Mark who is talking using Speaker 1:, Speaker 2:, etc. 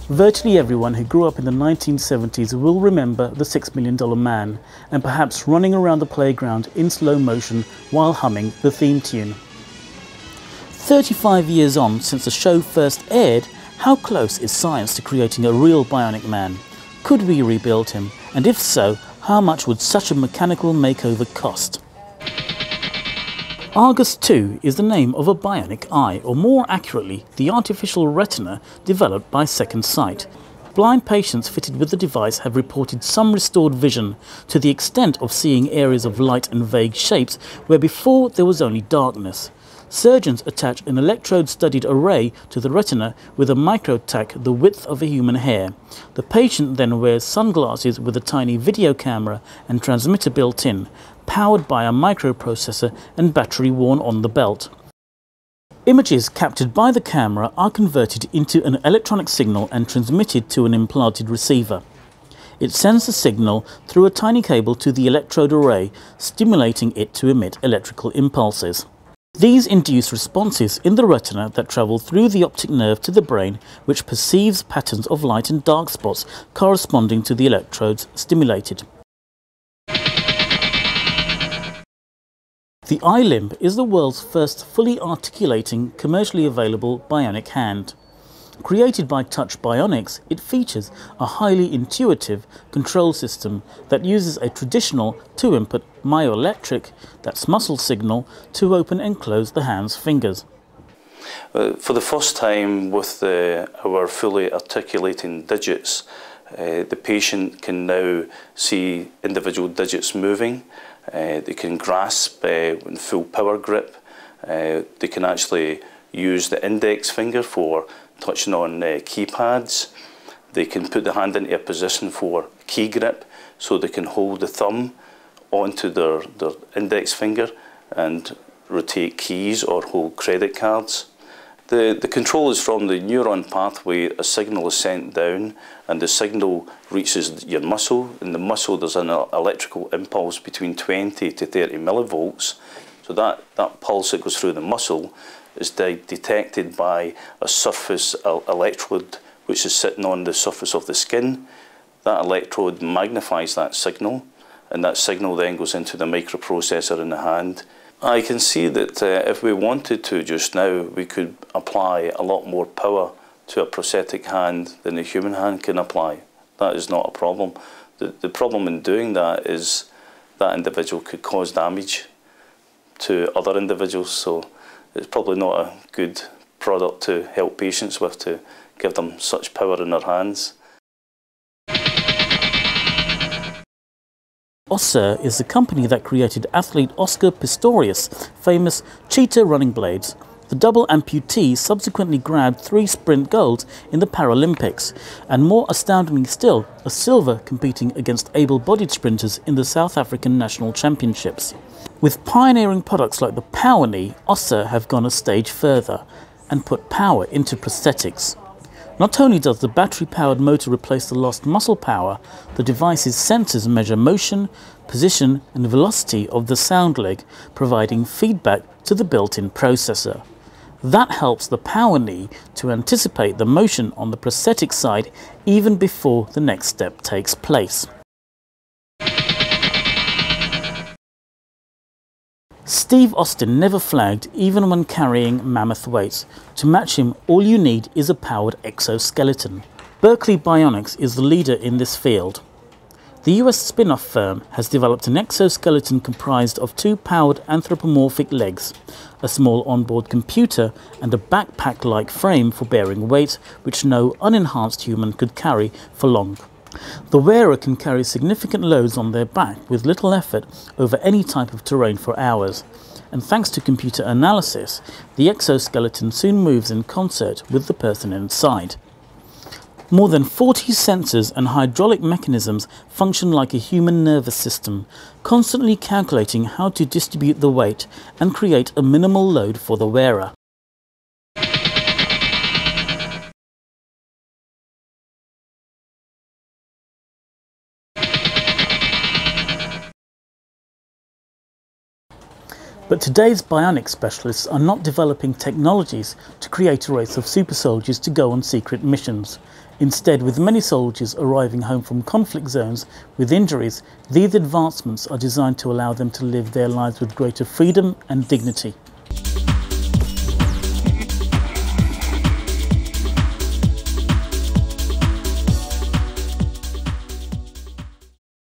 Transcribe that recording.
Speaker 1: Virtually everyone who grew up in the 1970s will remember the $6 Million Man, and perhaps running around the playground in slow motion while humming the theme tune. 35 years on since the show first aired, how close is science to creating a real bionic man? Could we rebuild him? And if so, how much would such a mechanical makeover cost? Argus 2 is the name of a bionic eye, or more accurately, the artificial retina developed by Second Sight. Blind patients fitted with the device have reported some restored vision, to the extent of seeing areas of light and vague shapes where before there was only darkness. Surgeons attach an electrode-studded array to the retina with a micro-tack the width of a human hair. The patient then wears sunglasses with a tiny video camera and transmitter built in, powered by a microprocessor and battery worn on the belt. Images captured by the camera are converted into an electronic signal and transmitted to an implanted receiver. It sends the signal through a tiny cable to the electrode array, stimulating it to emit electrical impulses. These induce responses in the retina that travel through the optic nerve to the brain, which perceives patterns of light and dark spots corresponding to the electrodes stimulated. The eye limb is the world's first fully articulating, commercially available bionic hand. Created by Touch Bionics, it features a highly intuitive control system that uses a traditional two-input myoelectric, that's muscle signal, to open and close the hand's fingers.
Speaker 2: For the first time with our fully articulating digits, the patient can now see individual digits moving. They can grasp in full power grip. They can actually use the index finger for touching on keypads. They can put the hand into a position for key grip, so they can hold the thumb onto their index finger and rotate keys or hold credit cards. The control is from the neuron pathway. A signal is sent down and the signal reaches your muscle. In the muscle there's an electrical impulse between 20 to 30 millivolts. So that pulse that goes through the muscle is detected by a surface electrode which is sitting on the surface of the skin. That electrode magnifies that signal, and that signal then goes into the microprocessor in the hand. I can see that if we wanted to just now, we could apply a lot more power to a prosthetic hand than a human hand can apply. That is not a problem. The problem in doing that is that individual could cause damage to other individuals, so it's probably not a good product to help patients with, to give them such power in their hands.
Speaker 1: Ossur is the company that created athlete Oscar Pistorius' famous cheetah running blades. The double amputee subsequently grabbed 3 sprint golds in the Paralympics, and more astoundingly still, a silver competing against able-bodied sprinters in the South African National Championships. With pioneering products like the Power Knee, Ossur have gone a stage further and put power into prosthetics. Not only does the battery-powered motor replace the lost muscle power, the device's sensors measure motion, position and velocity of the sound leg, providing feedback to the built-in processor. That helps the Power Knee to anticipate the motion on the prosthetic side even before the next step takes place. Steve Austin never flagged even when carrying mammoth weights. To match him, all you need is a powered exoskeleton. Berkeley Bionics is the leader in this field. The US spin-off firm has developed an exoskeleton comprised of 2 powered anthropomorphic legs, a small onboard computer and a backpack-like frame for bearing weight which no unenhanced human could carry for long. The wearer can carry significant loads on their back with little effort over any type of terrain for hours, and thanks to computer analysis, the exoskeleton soon moves in concert with the person inside. More than 40 sensors and hydraulic mechanisms function like a human nervous system, constantly calculating how to distribute the weight and create a minimal load for the wearer. But today's bionic specialists are not developing technologies to create a race of super soldiers to go on secret missions. Instead, with many soldiers arriving home from conflict zones with injuries, these advancements are designed to allow them to live their lives with greater freedom and dignity.